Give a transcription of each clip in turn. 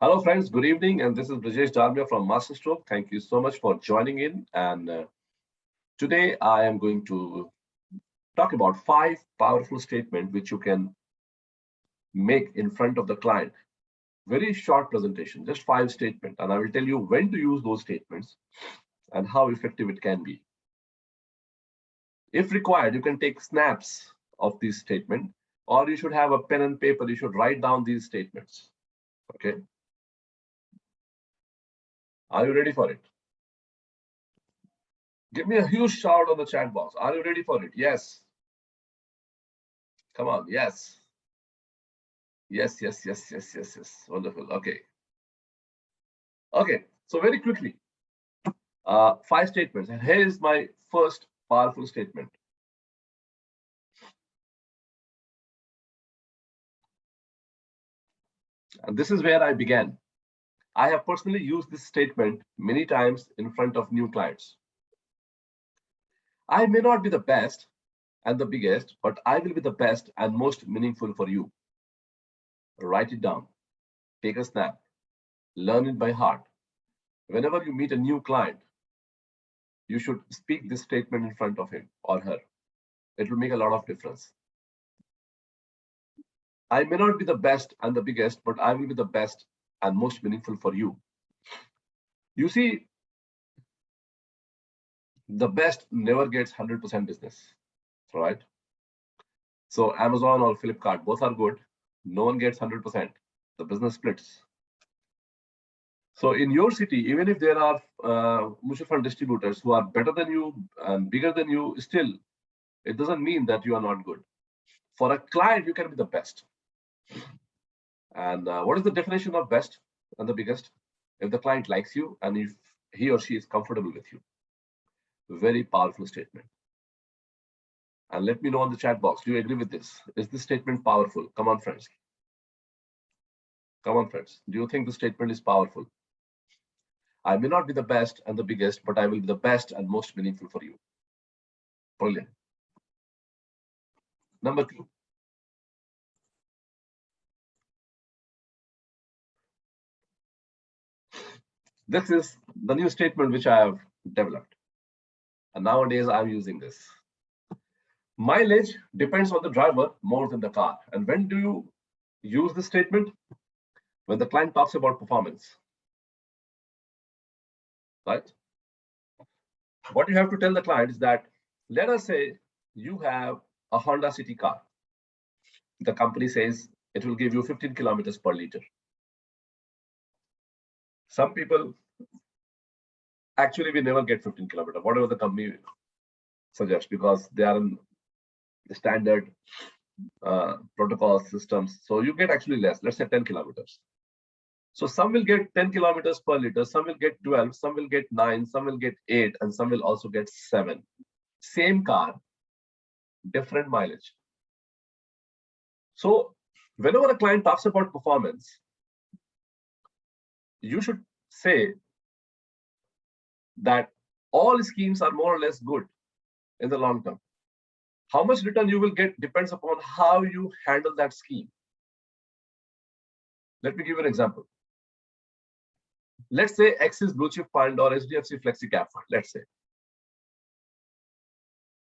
Hello, friends. Good evening. And this is Brajesh Dalmia from Masterstroke. Thank you so much for joining in. And today I am going to talk about 5 powerful statements which you can make in front of the client. Very short presentation, just 5 statements. And I will tell you when to use those statements and how effective it can be. If required, you can take snaps of these statements, or you should have a pen and paper. You should write down these statements. Okay. Are you ready for it? Give me a huge shout on the chat box. Are you ready for it? Yes. Come on. Yes. Yes. Wonderful. Okay. So very quickly, 5 statements. And here is my first powerful statement. And this is where I began. I have personally used this statement many times in front of new clients. I may not be the best and the biggest, but I will be the best and most meaningful for you. Write it down. Take a snap. Learn it by heart. Whenever you meet a new client, you should speak this statement in front of him or her. It will make a lot of difference. I may not be the best and the biggest, but I will be the best and most meaningful for you. You see, the best never gets 100% business, right? So Amazon or Flipkart, both are good. No one gets 100%. The business splits. So in your city, even if there are mutual fund distributors who are better than you and bigger than you, still, it doesn't mean that you are not good. For a client, you can be the best. And what is the definition of best and the biggest? If the client likes you and if he or she is comfortable with you. Very powerful statement. And let me know on the chat box, do you agree with this? Is this statement powerful? Come on, friends. Come on, friends. Do you think the statement is powerful? I may not be the best and the biggest, but I will be the best and most meaningful for you. Brilliant. Number 2. This is the new statement which I have developed. And nowadays I'm using this. Mileage depends on the driver more than the car. And when do you use this statement? When the client talks about performance. Right? What you have to tell the client is that, let us say you have a Honda City car. The company says it will give you 15 kilometers per liter. Some people actually we never get 15 kilometers, whatever the company suggests, because they are in the standard protocol systems. So you get actually less, let's say 10 kilometers. So some will get 10 kilometers per liter, some will get 12, some will get 9, some will get 8, and some will also get 7. Same car, different mileage. So whenever a client talks about performance, you should say that all schemes are more or less good in the long term. How much return you will get depends upon how you handle that scheme. Let me give you an example. Let's say Axis Blue Chip Fund or HDFC Flexi Cap Fund, let's say.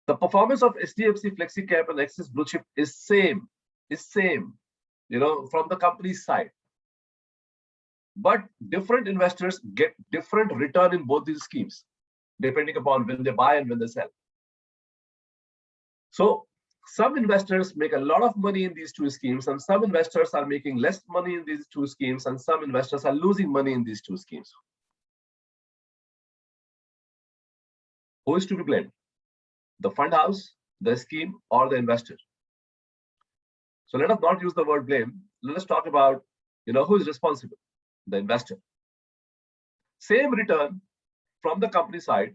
The performance of HDFC Flexi Cap and Axis Blue Chip is same, from the company's side. But different investors get different return in both these schemes, depending upon when they buy and when they sell. So some investors make a lot of money in these 2 schemes, and some investors are making less money in these 2 schemes, and some investors are losing money in these 2 schemes. Who is to be blamed? The fund house, the scheme, or the investor? So let us not use the word blame. Let us talk about, who is responsible? The investor. Same return from the company side.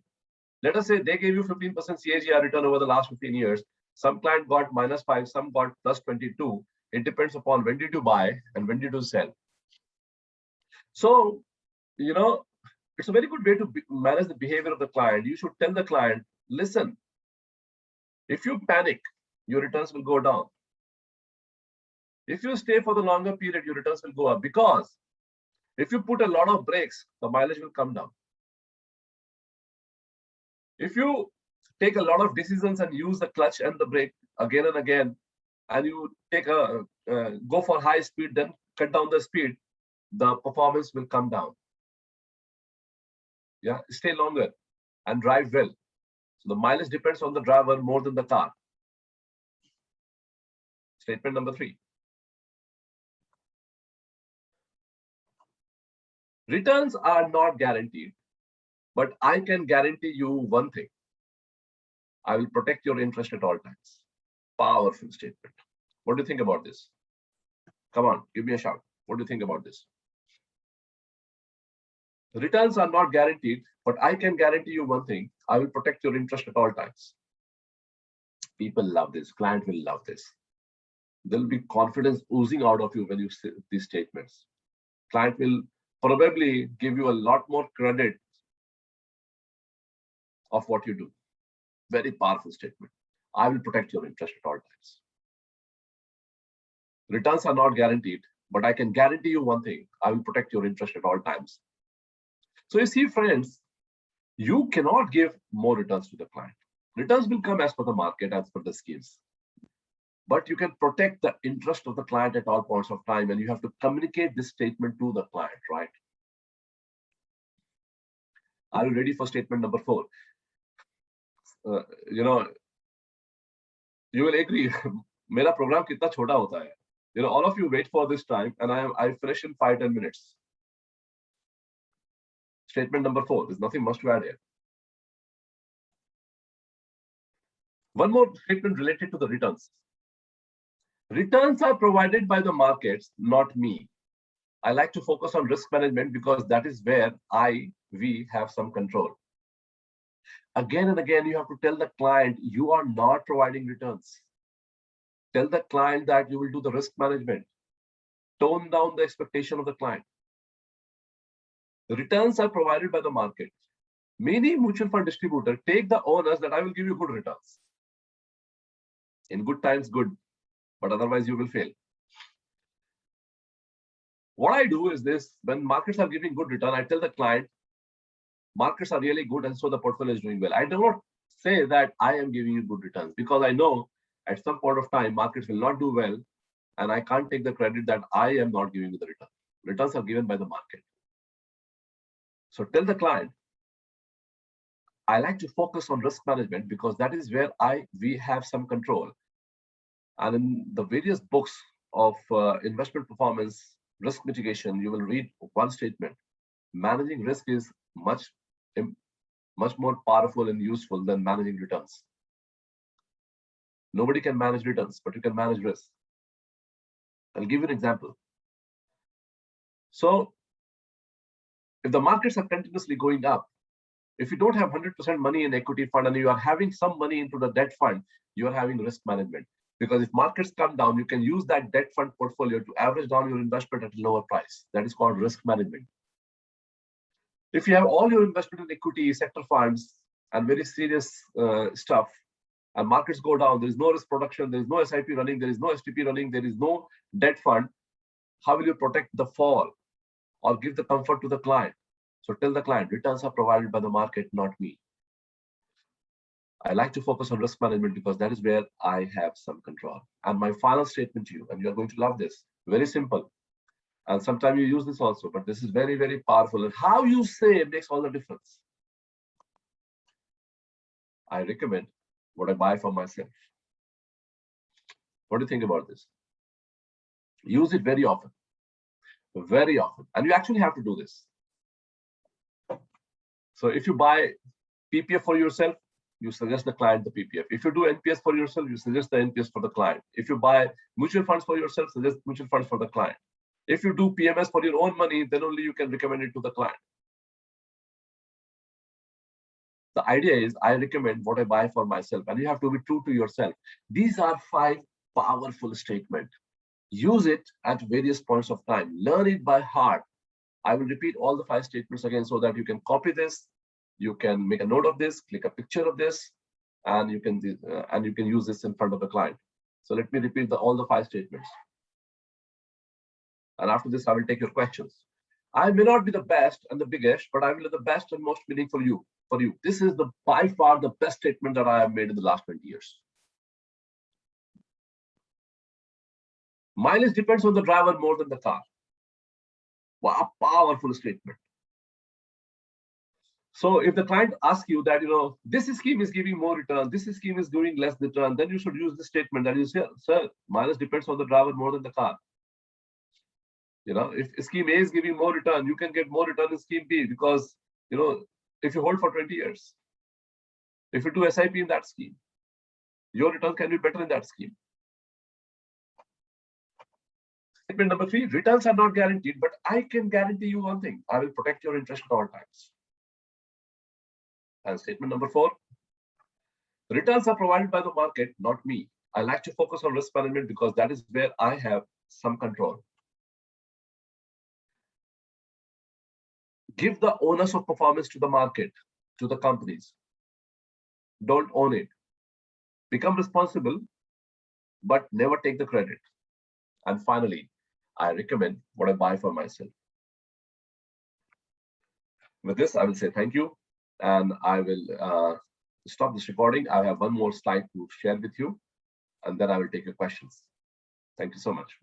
Let us say they gave you 15% CAGR return over the last 15 years. Some client got -5, some got +22. It depends upon when did you buy and when did you sell. So, it's a very good way to manage the behavior of the client. You should tell the client, listen, if you panic, your returns will go down. If you stay for the longer period, your returns will go up, because If you put a lot of brakes, the mileage will come down. If you take a lot of decisions and use the clutch and the brake again and again, and you take a go for high speed, then cut down the speed, the performance will come down. Yeah, stay longer and drive well. So the mileage depends on the driver more than the car. Statement number 3. Returns are not guaranteed, but I can guarantee you one thing. I will protect your interest at all times. Powerful statement. What do you think about this? Come on, give me a shout. What do you think about this? Returns are not guaranteed, but I can guarantee you one thing. I will protect your interest at all times. People love this. Client will love this. There will be confidence oozing out of you when you say these statements. Client will probably give you a lot more credit of what you do. Very powerful statement. I will protect your interest at all times. Returns are not guaranteed, but I can guarantee you one thing. I will protect your interest at all times. So you see, friends, you cannot give more returns to the client. Returns will come as per the market, as per the schemes. But you can protect the interest of the client at all points of time, and you have to communicate this statement to the client, right? Are you ready for statement number 4? You will agree. मेरा program कितना छोटा होता है. All of you wait for this time, and I finish in 5-10 minutes. Statement number 4. There's nothing much to add here. One more statement related to the returns. Returns are provided by the markets, not me. I like to focus on risk management because that is where we have some control. Again and again, you have to tell the client you are not providing returns. Tell the client that you will do the risk management. Tone down the expectation of the client. The returns are provided by the market. Many mutual fund distributors take the onus that I will give you good returns. In good times, good, but otherwise you will fail. What I do is this: when markets are giving good return, I tell the client, markets are really good and so the portfolio is doing well. I do not say that I am giving you good returns, because I know at some point of time markets will not do well, and I can't take the credit that I am not giving you the return. Returns are given by the market. So tell the client, I like to focus on risk management because that is where we have some control. And in the various books of investment performance, risk mitigation, you will read one statement: managing risk is much more powerful and useful than managing returns. Nobody can manage returns, but you can manage risk. I'll give you an example. So if the markets are continuously going up, if you don't have 100% money in equity fund and you are having some money into the debt fund, you are having risk management. Because if markets come down, you can use that debt fund portfolio to average down your investment at a lower price. That is called risk management. If you have all your investment in equity, sector funds, and very serious stuff, and markets go down, there is no risk production, there is no SIP running, there is no STP running, there is no debt fund, how will you protect the fall or give the comfort to the client? So tell the client, returns are provided by the market, not me. I like to focus on risk management because that is where I have some control. And my final statement to you, and you are going to love this, very simple. And sometimes you use this also, but this is very, very powerful. And how you say makes all the difference. I recommend what I buy for myself. What do you think about this? Use it very often. Very often. And you actually have to do this. So if you buy PPF for yourself, you suggest the client the PPF. If you do NPS for yourself, you suggest the NPS for the client. If you buy mutual funds for yourself, suggest mutual funds for the client. If you do PMS for your own money, then only you can recommend it to the client. The idea is I recommend what I buy for myself, and you have to be true to yourself. These are 5 powerful statements. Use it at various points of time. Learn it by heart. I will repeat all the 5 statements again so that you can copy this. You can make a note of this, click a picture of this, and you can use this in front of the client. So let me repeat all the 5 statements. And after this, I will take your questions. I may not be the best and the biggest, but I will be the best and most meaningful for you. This is the by far the best statement that I have made in the last 20 years. Mileage depends on the driver more than the car. Wow, powerful statement. So if the client asks you that, this scheme is giving more return, this scheme is giving less return, then you should use the statement that you say, sir, mileage depends on the driver more than the car. If scheme A is giving more return, you can get more return in scheme B because, if you hold for 20 years, if you do SIP in that scheme, your return can be better in that scheme. Statement number 3, returns are not guaranteed, but I can guarantee you one thing, I will protect your interest at all times. And statement number 4, returns are provided by the market, not me. I like to focus on risk management because that is where I have some control. Give the onus of performance to the market, to the companies. Don't own it. Become responsible, but never take the credit. And finally, I recommend what I buy for myself. With this, I will say thank you, and I will stop this recording. I have one more slide to share with you, and then I will take your questions. Thank you so much.